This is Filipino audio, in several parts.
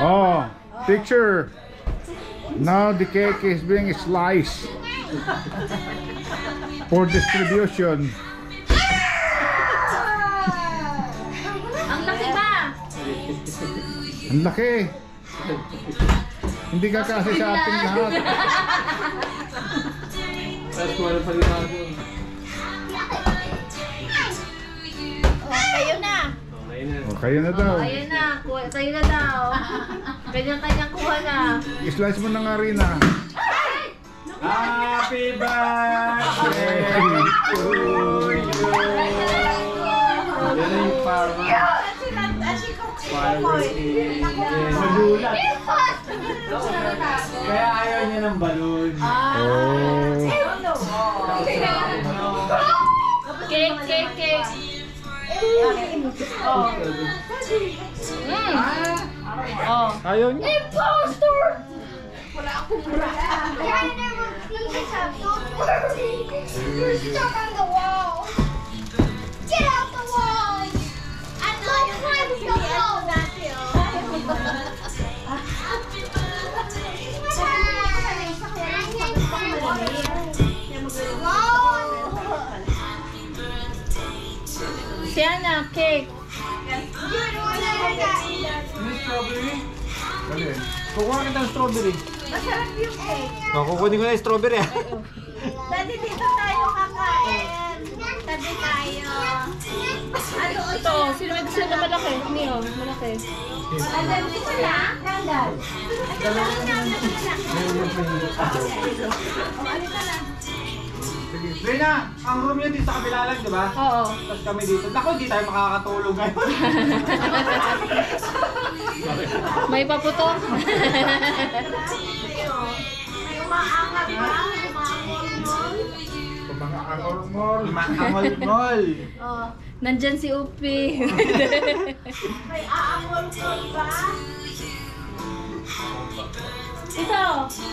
Oh, picture. Now the cake is being sliced for distribution. Ang laki ba? Ang laki. Hindi ka kasi sa ating lahat. Tapos wala pa rin ako. Kayo na. O, kayo na daw. Ayun na. Kayo na daw. Kanyang-kanyang kuha na. I-slice mo na nga rin ah. Happy birthday to you. Yan yung farmer. Nagulat. Kaya ayaw niya ng balon. Oh. Cake. Oh. Oh. Ayaw niya. Impostor! Wala akong bra. I never finished up. Don't worry. You're stuck on the wall. Get out the wall. And don't climb the wall. Sienna, cake. Ano strawberry? Kukuha kita ng strawberry. Masarap yung cake. Kukunin ko na yung strawberry ah. Daddy, dito tayo kakain. Tabi tayo. Ano Ito, sino may gusto na malaki? Niyo, malaki. Alam mo na? Gandal. Rina, ang room yun dito sa kabila lang, di ba? Oo. Tapos kami dito. Naku, hindi tayo makakatulog ngayon. May paputok. Umaangat ba? Mga angol-ngol. Maangol-ngol. Oh, nandyan si Upi. May aangol ba? Ito. Si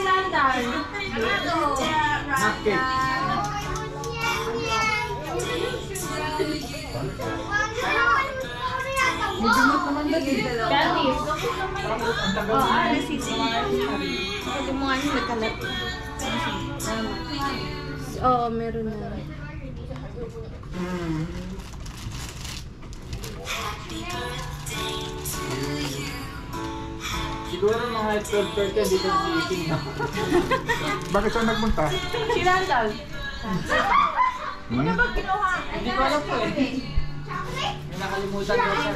Randall. Nakit. Candies. Oh, si pwede mo nga yung nagkalat. Oo, meron na. Siguro mga 12:30 dito sa eating na. Bakit siya nagpunta? Si Randall. Hmm? Hindi ko alam po eh. May nakalimutan ko siya.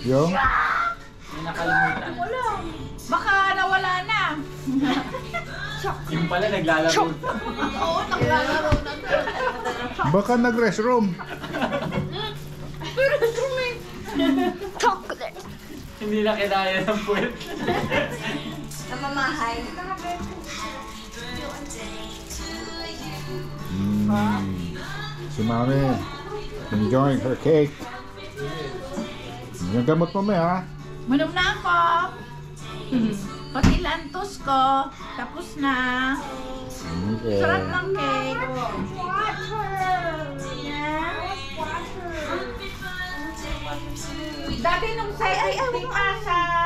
Yung? May nakalimutan. Baka nawala na. Yung pala naglalaro. Oo, naglalaro na. Baka nag-restroom. Chocolate. Hindi na kinaya ng puwet. Namamahay. Si Mami enjoying her cake. Yung gamot mo may ha? Manom na ako. Pati lantos ko. Tapos na. Okay. Sarap ng cake. Yeah. Dati nung sa asa.